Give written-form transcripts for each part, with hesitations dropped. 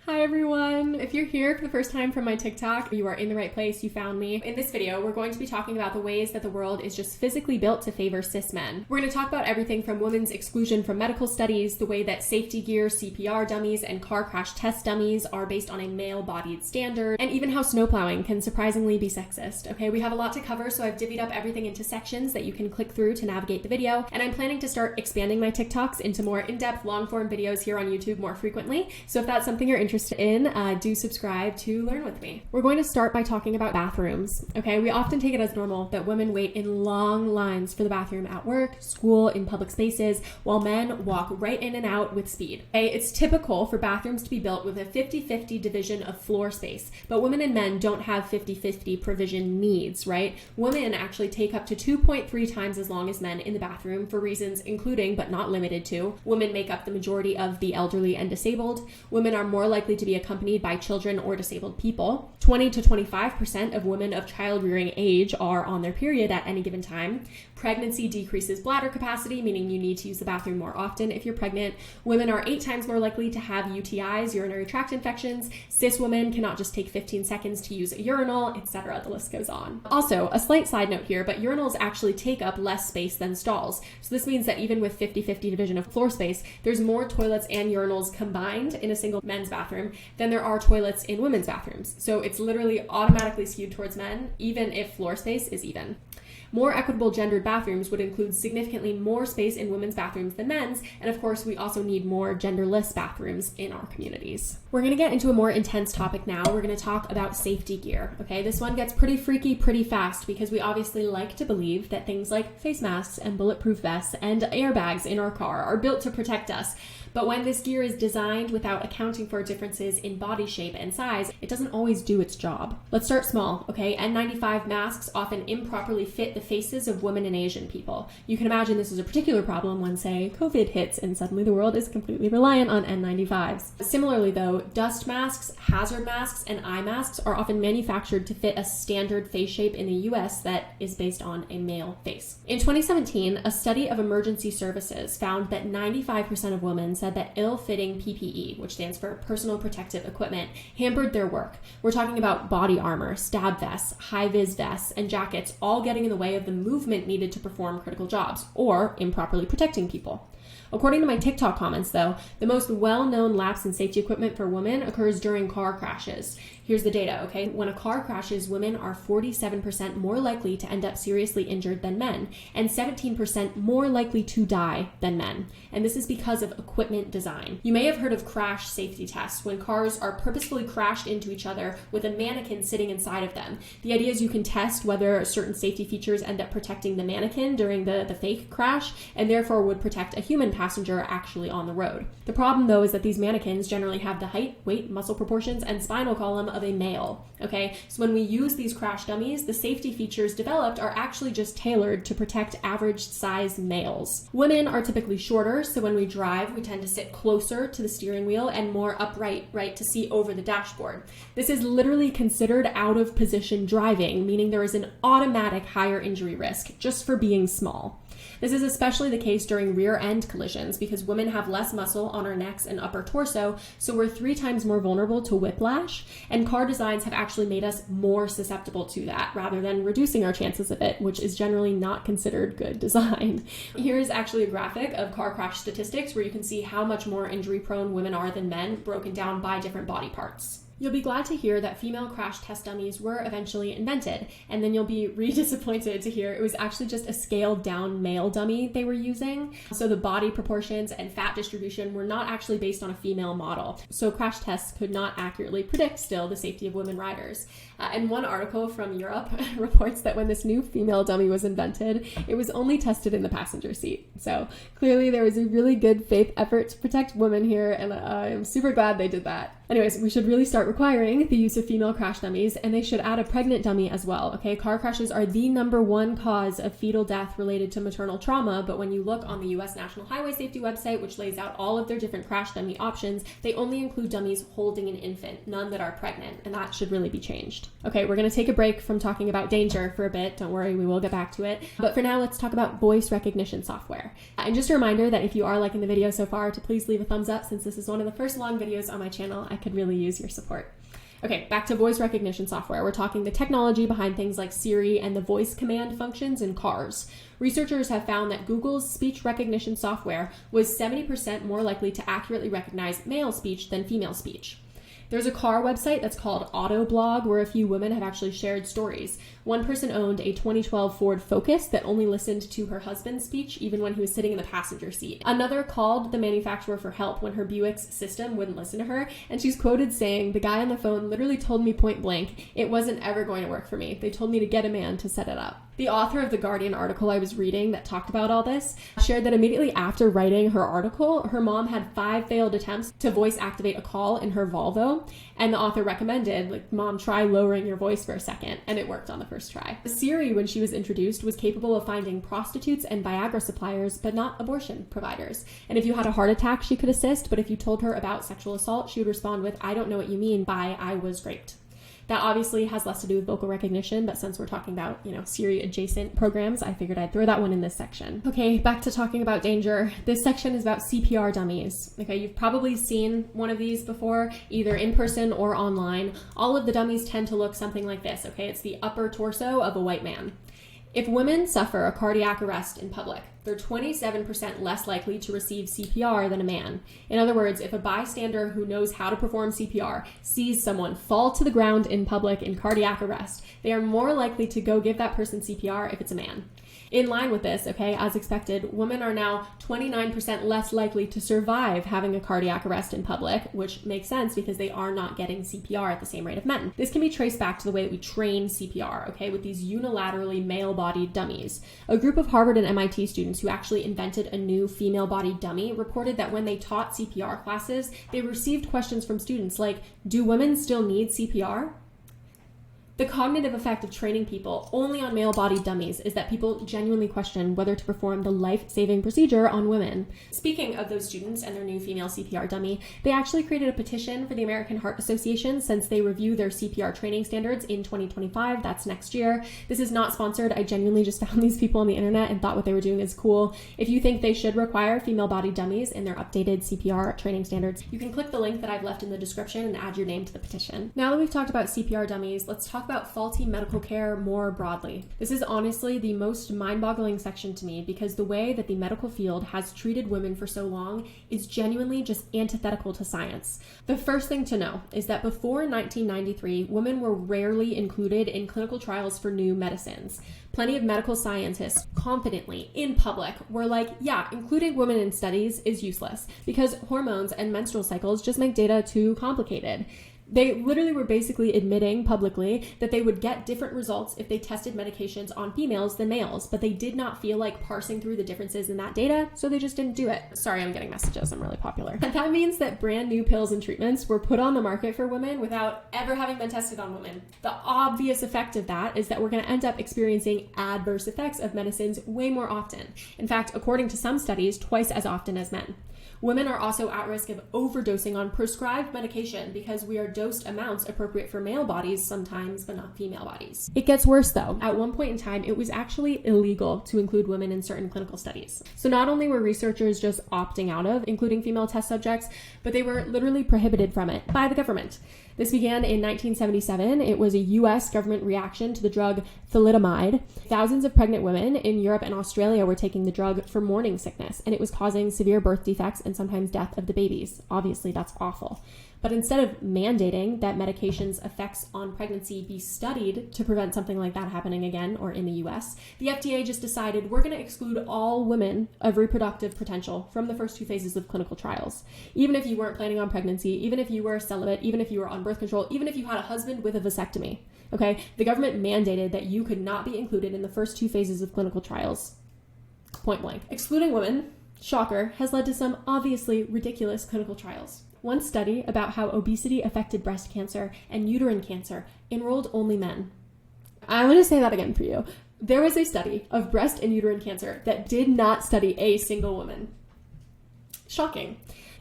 Hi everyone! If you're here for the first time from my TikTok, you are in the right place, you found me. In this video, we're going to be talking about the ways that the world is just physically built to favor cis men. We're going to talk about everything from women's exclusion from medical studies, the way that safety gear, CPR dummies, and car crash test dummies are based on a male-bodied standard, and even how snowplowing can surprisingly be sexist. Okay, we have a lot to cover, so I've divvied up everything into sections that you can click through to navigate the video, and I'm planning to start expanding my TikToks into more in-depth, long-form videos here on YouTube more frequently, so if that's something you're interested in, do subscribe to learn with me. We're going to start by talking about bathrooms. Okay, we often take it as normal that women wait in long lines for the bathroom at work, school, in public spaces, while men walk right in and out with speed. Okay, it's typical for bathrooms to be built with a 50-50 division of floor space, but women and men don't have 50-50 provision needs, right? Women actually take up to 2.3 times as long as men in the bathroom for reasons including, but not limited to, women make up the majority of the elderly and disabled. Women are more likely to be accompanied by children or disabled people. 20 to 25% of women of child-rearing age are on their period at any given time. Pregnancy decreases bladder capacity, meaning you need to use the bathroom more often if you're pregnant. Women are 8 times more likely to have UTIs, urinary tract infections. Cis women cannot just take 15 seconds to use a urinal, etc. The list goes on. Also, a slight side note here, but urinals actually take up less space than stalls. So this means that even with 50-50 division of floor space, there's more toilets and urinals combined in a single men's bathroom than there are toilets in women's bathrooms. So it's literally automatically skewed towards men, even if floor space is even. More equitable gendered bathrooms would include significantly more space in women's bathrooms than men's, and of course we also need more genderless bathrooms in our communities. We're going to get into a more intense topic now. We're going to talk about safety gear, okay? This one gets pretty freaky pretty fast because we obviously like to believe that things like face masks and bulletproof vests and airbags in our car are built to protect us. But when this gear is designed without accounting for differences in body shape and size, it doesn't always do its job. Let's start small, okay? N95 masks often improperly fit the faces of women and Asian people. You can imagine this is a particular problem when, say, COVID hits and suddenly the world is completely reliant on N95s. Similarly, though, dust masks, hazard masks, and eye masks are often manufactured to fit a standard face shape in the US that is based on a male face. In 2017, a study of emergency services found that 95% of women said that ill-fitting PPE, which stands for personal protective equipment, hampered their work. We're talking about body armor, stab vests, high-vis vests, and jackets all getting in the way of the movement needed to perform critical jobs, or improperly protecting people. According to my TikTok comments, though, the most well-known lapse in safety equipment for women occurs during car crashes. Here's the data, okay? When a car crashes, women are 47% more likely to end up seriously injured than men, and 17% more likely to die than men. And this is because of equipment design. You may have heard of crash safety tests, when cars are purposefully crashed into each other with a mannequin sitting inside of them. The idea is you can test whether certain safety features end up protecting the mannequin during the fake crash, and therefore would protect a human passenger actually on the road. The problem, though, is that these mannequins generally have the height, weight, muscle proportions, and spinal column of a male, okay? So when we use these crash dummies, the safety features developed are actually just tailored to protect average-sized males. Women are typically shorter, so when we drive, we tend to sit closer to the steering wheel and more upright, right, to see over the dashboard. This is literally considered out-of-position driving, meaning there is an automatic higher injury risk just for being small. This is especially the case during rear-end collisions because women have less muscle on our necks and upper torso, so we're 3 times more vulnerable to whiplash, and car designs have actually made us more susceptible to that rather than reducing our chances of it, which is generally not considered good design. Here's actually a graphic of car crash statistics where you can see how much more injury-prone women are than men, broken down by different body parts. You'll be glad to hear that female crash test dummies were eventually invented, and then you'll be disappointed to hear it was actually just a scaled down male dummy they were using. So the body proportions and fat distribution were not actually based on a female model. So crash tests could not accurately predict still the safety of women riders. And one article from Europe reports that when this new female dummy was invented, it was only tested in the passenger seat. So clearly there was a really good faith effort to protect women here, and I'm super glad they did that. Anyways, we should really start requiring the use of female crash dummies, and they should add a pregnant dummy as well, okay? Car crashes are the #1 cause of fetal death related to maternal trauma, but when you look on the US National Highway Safety website, which lays out all of their different crash dummy options, they only include dummies holding an infant, none that are pregnant, and that should really be changed. Okay, we're gonna take a break from talking about danger for a bit. Don't worry, we will get back to it. But for now, let's talk about voice recognition software. And just a reminder that if you are liking the video so far, to please leave a thumbs up, since this is one of the first long videos on my channel. I could really use your support. Okay, back to voice recognition software. We're talking the technology behind things like Siri and the voice command functions in cars. Researchers have found that Google's speech recognition software was 70% more likely to accurately recognize male speech than female speech. There's a car website that's called Autoblog where a few women have actually shared stories. One person owned a 2012 Ford Focus that only listened to her husband's speech even when he was sitting in the passenger seat. Another called the manufacturer for help when her Buick's system wouldn't listen to her, and she's quoted saying, "The guy on the phone literally told me point blank, it wasn't ever going to work for me. They told me to get a man to set it up." The author of the Guardian article I was reading that talked about all this shared that immediately after writing her article, her mom had 5 failed attempts to voice activate a call in her Volvo, and the author recommended, like, "Mom, try lowering your voice for a second," and it worked on the first try. Siri, when she was introduced, was capable of finding prostitutes and Viagra suppliers, but not abortion providers. And if you had a heart attack, she could assist, but if you told her about sexual assault, she would respond with, "I don't know what you mean by I was raped." That obviously has less to do with vocal recognition, but since we're talking about, Siri adjacent programs, I figured I'd throw that one in this section. Okay, back to talking about danger. This section is about CPR dummies. Okay, you've probably seen one of these before, either in person or online. All of the dummies tend to look something like this, okay? It's the upper torso of a white man. If women suffer a cardiac arrest in public, they're 27% less likely to receive CPR than a man. In other words, if a bystander who knows how to perform CPR sees someone fall to the ground in public in cardiac arrest, they are more likely to go give that person CPR if it's a man. In line with this, okay, as expected, women are now 29% less likely to survive having a cardiac arrest in public, which makes sense because they are not getting CPR at the same rate of men. This can be traced back to the way that we train CPR, okay, with these unilaterally male-bodied dummies. A group of Harvard and MIT students who actually invented a new female-bodied dummy reported that when they taught CPR classes, they received questions from students like, "Do women still need CPR?" The cognitive effect of training people only on male-bodied dummies is that people genuinely question whether to perform the life-saving procedure on women. Speaking of those students and their new female CPR dummy, they actually created a petition for the American Heart Association since they review their CPR training standards in 2025. That's next year. This is not sponsored. I genuinely just found these people on the internet and thought what they were doing is cool. If you think they should require female-bodied dummies in their updated CPR training standards, you can click the link that I've left in the description and add your name to the petition. Now that we've talked about CPR dummies, let's talk about faulty medical care more broadly. This is honestly the most mind-boggling section to me because the way that the medical field has treated women for so long is genuinely just antithetical to science. The first thing to know is that before 1993, women were rarely included in clinical trials for new medicines. Plenty of medical scientists confidently, in public, were like, yeah, including women in studies is useless because hormones and menstrual cycles just make data too complicated. They literally were basically admitting publicly that they would get different results if they tested medications on females than males, but they did not feel like parsing through the differences in that data, so they just didn't do it. Sorry, I'm getting messages. I'm really popular. That means that brand new pills and treatments were put on the market for women without ever having been tested on women. The obvious effect of that is that we're going to end up experiencing adverse effects of medicines way more often. In fact, according to some studies, twice as often as men. Women are also at risk of overdosing on prescribed medication because we are dosed amounts appropriate for male bodies sometimes, but not female bodies. It gets worse though. At one point in time, it was actually illegal to include women in certain clinical studies. So not only were researchers just opting out of including female test subjects, but they were literally prohibited from it by the government. This began in 1977. It was a US government reaction to the drug thalidomide. Thousands of pregnant women in Europe and Australia were taking the drug for morning sickness, and it was causing severe birth defects and sometimes death of the babies. Obviously, that's awful. But instead of mandating that medication's effects on pregnancy be studied to prevent something like that happening again, or in the US, the FDA just decided we're going to exclude all women of reproductive potential from the first 2 phases of clinical trials. Even if you weren't planning on pregnancy, even if you were celibate, even if you were on birth control, even if you had a husband with a vasectomy, okay? The government mandated that you could not be included in the first 2 phases of clinical trials. Point blank. Excluding women, shocker, has led to some obviously ridiculous clinical trials. one study about how obesity affected breast cancer and uterine cancer enrolled only men. I want to say that again for you. There was a study of breast and uterine cancer that did not study a single woman. Shocking.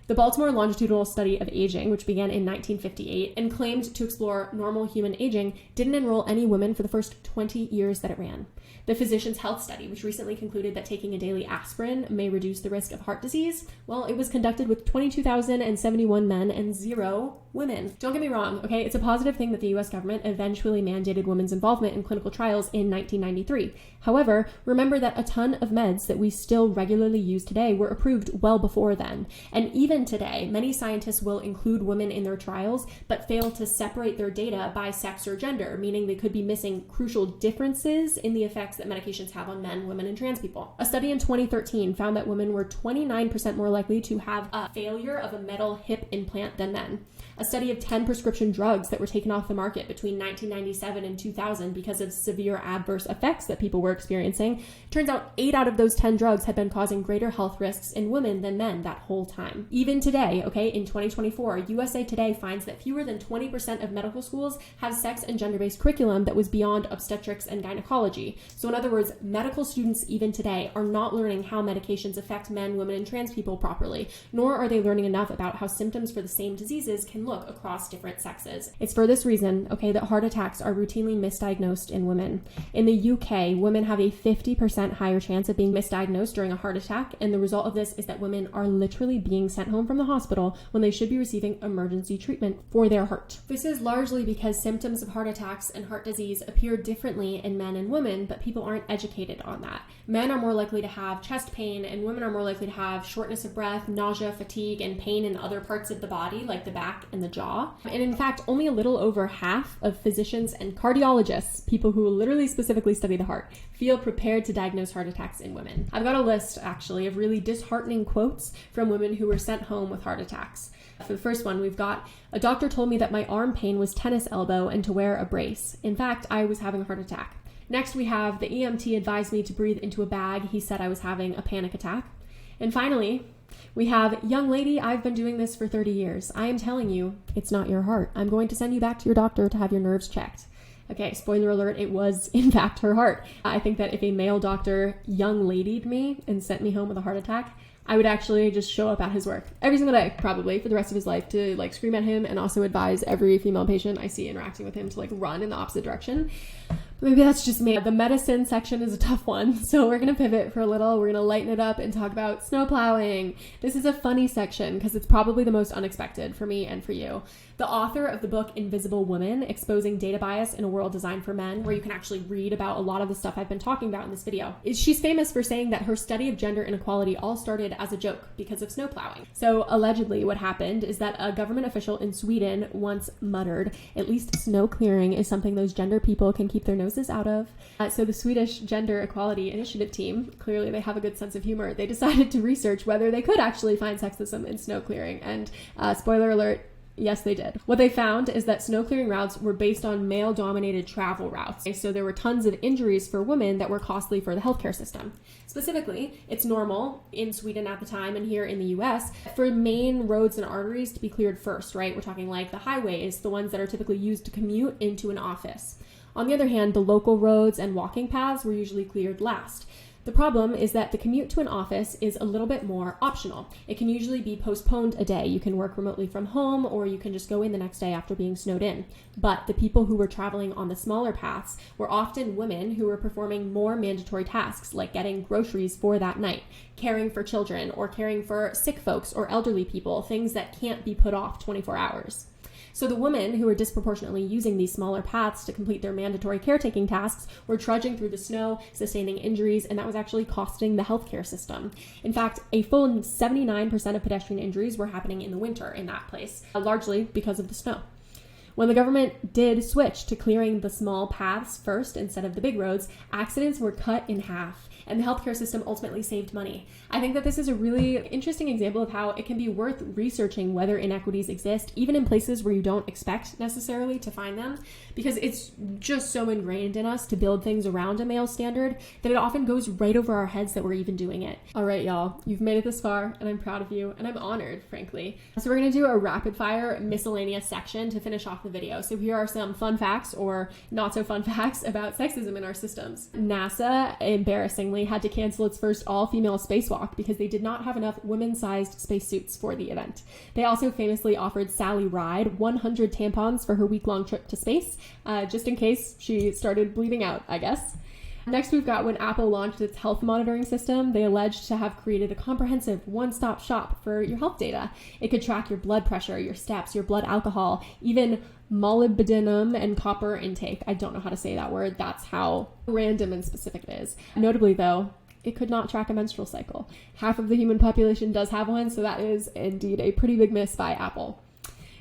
The Baltimore Longitudinal Study of Aging, which began in 1958 and claimed to explore normal human aging, didn't enroll any women for the first 20 years that it ran. The Physicians' Health Study, which recently concluded that taking a daily aspirin may reduce the risk of heart disease, well, it was conducted with 22,071 men and 0 women. Don't get me wrong, okay? It's a positive thing that the US government eventually mandated women's involvement in clinical trials in 1993. However, remember that a ton of meds that we still regularly use today were approved well before then. And even today, many scientists will include women in their trials, but fail to separate their data by sex or gender, meaning they could be missing crucial differences in the effects that medications have on men, women, and trans people. A study in 2013 found that women were 29% more likely to have a failure of a metal hip implant than men. A study of 10 prescription drugs that were taken off the market between 1997 and 2000 because of severe adverse effects that people were experiencing. Turns out 8 out of those 10 drugs had been causing greater health risks in women than men that whole time. Even today, okay, in 2024, USA Today finds that fewer than 20% of medical schools have sex and gender-based curriculum that was beyond obstetrics and gynecology. So in other words, medical students even today are not learning how medications affect men, women, and trans people properly, nor are they learning enough about how symptoms for the same diseases can look across different sexes. It's for this reason, okay, that heart attacks are routinely misdiagnosed in women. In the UK, women have a 50% higher chance of being misdiagnosed during a heart attack, and the result of this is that women are literally being sent home from the hospital when they should be receiving emergency treatment for their heart. This is largely because symptoms of heart attacks and heart disease appear differently in men and women, but people aren't educated on that. Men are more likely to have chest pain, and women are more likely to have shortness of breath, nausea, fatigue, and pain in other parts of the body, like the back and the jaw. And in fact, only a little over half of physicians and cardiologists, people who literally specifically study the heart, feel prepared to diagnose heart attacks in women. I've got a list, actually, of really disheartening quotes from women who were sent home with heart attacks. For the first one, we've got, "A doctor told me that my arm pain was tennis elbow and to wear a brace. In fact, I was having a heart attack." Next, we have, "The EMT advised me to breathe into a bag. He said I was having a panic attack." And finally, we have, "Young lady, I've been doing this for 30 years. I am telling you, it's not your heart. I'm going to send you back to your doctor to have your nerves checked." Okay, spoiler alert, it was in fact her heart. I think that if a male doctor young ladied me and sent me home with a heart attack, I would actually just show up at his work every single day, probably for the rest of his life, to like scream at him and also advise every female patient I see interacting with him to like run in the opposite direction. Maybe that's just me. The medicine section is a tough one, so we're going to pivot for a little. We're going to lighten it up and talk about snowplowing. This is a funny section because it's probably the most unexpected for me and for you. The author of the book Invisible Woman, Exposing Data Bias in a World Designed for Men, where you can actually read about a lot of the stuff I've been talking about in this video, she's famous for saying that her study of gender inequality all started as a joke because of snowplowing. So allegedly what happened is that a government official in Sweden once muttered, "At least snow clearing is something those gender people can keep their noses out of." So the Swedish Gender Equality Initiative team, clearly they have a good sense of humor, they decided to research whether they could actually find sexism in snow clearing. And spoiler alert, yes, they did. What they found is that snow clearing routes were based on male-dominated travel routes. So there were tons of injuries for women that were costly for the healthcare system. Specifically, it's normal in Sweden at the time and here in the US for main roads and arteries to be cleared first, right? We're talking like the highways, the ones that are typically used to commute into an office. On the other hand, the local roads and walking paths were usually cleared last. The problem is that the commute to an office is a little bit more optional. It can usually be postponed a day. You can work remotely from home, or you can just go in the next day after being snowed in. But the people who were traveling on the smaller paths were often women who were performing more mandatory tasks, like getting groceries for that night, caring for children, or caring for sick folks or elderly people, things that can't be put off 24 hours. So the women who were disproportionately using these smaller paths to complete their mandatory caretaking tasks were trudging through the snow, sustaining injuries, and that was actually costing the healthcare system. In fact, a full 79% of pedestrian injuries were happening in the winter in that place, largely because of the snow. When the government did switch to clearing the small paths first instead of the big roads, accidents were cut in half, and the healthcare system ultimately saved money. I think that this is a really interesting example of how it can be worth researching whether inequities exist, even in places where you don't expect necessarily to find them, because it's just so ingrained in us to build things around a male standard that it often goes right over our heads that we're even doing it. All right, y'all, you've made it this far, and I'm proud of you, and I'm honored, frankly. So we're gonna do a rapid fire miscellaneous section to finish off the video. So here are some fun facts or not so fun facts about sexism in our systems. NASA, embarrassingly, had to cancel its first all-female spacewalk because they did not have enough women-sized spacesuits for the event. They also famously offered Sally Ride 100 tampons for her week-long trip to space, just in case she started bleeding out, I guess. Next, we've got when Apple launched its health monitoring system, they alleged to have created a comprehensive one-stop shop for your health data. It could track your blood pressure, your steps, your blood alcohol, even molybdenum and copper intake. I don't know how to say that word. That's how random and specific it is. Notably, though, it could not track a menstrual cycle. Half of the human population does have one, so that is indeed a pretty big miss by Apple.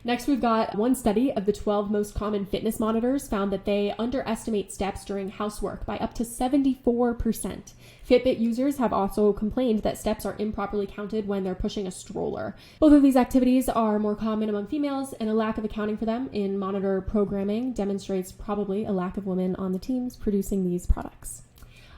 Next, we've got one study of the 12 most common fitness monitors found that they underestimate steps during housework by up to 74%. Fitbit users have also complained that steps are improperly counted when they're pushing a stroller. Both of these activities are more common among females, and a lack of accounting for them in monitor programming demonstrates probably a lack of women on the teams producing these products.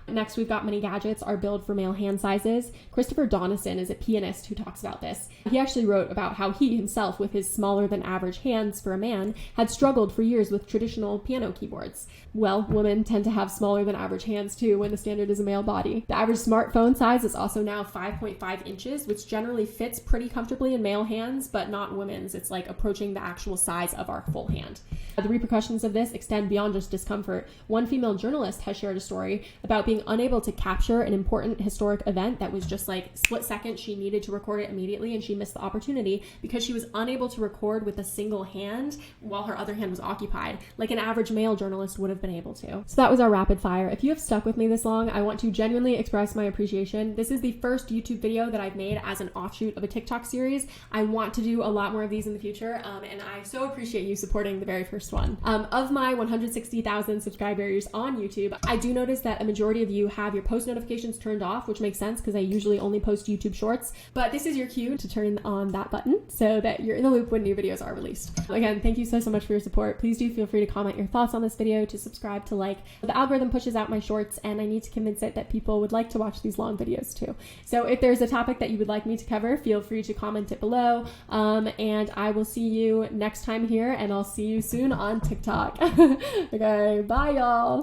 Next, we've got many gadgets are built for male hand sizes. Christopher Donison is a pianist who talks about this. He actually wrote about how he himself, with his smaller than average hands for a man, had struggled for years with traditional piano keyboards. Well, women tend to have smaller than average hands too when the standard is a male body. The average smartphone size is also now 5.5 inches, which generally fits pretty comfortably in male hands, but not women's. It's like approaching the actual size of our full hand. The repercussions of this extend beyond just discomfort. One female journalist has shared a story about being unable to capture an important historic event that was just like split second. She needed to record it immediately and she missed the opportunity because she was unable to record with a single hand while her other hand was occupied, like an average male journalist would have been able to. So that was our rapid fire. If you have stuck with me this long, I want to genuinely express my appreciation. This is the first YouTube video that I've made as an offshoot of a TikTok series. I want to do a lot more of these in the future, and I so appreciate you supporting the very first one. Of my 160,000 subscribers on YouTube, I do notice that a majority of you have your post notifications turned off, which makes sense because I usually only post YouTube shorts, but this is your cue to turn on that button so that you're in the loop when new videos are released. Again, thank you so much for your support. Please do feel free to comment your thoughts on this video, to subscribe, to like. The algorithm pushes out my shorts and I need to convince it that people would like to watch these long videos too. So if there's a topic that you would like me to cover, feel free to comment it below, and I will see you next time here, and I'll see you soon on TikTok. Okay, bye y'all.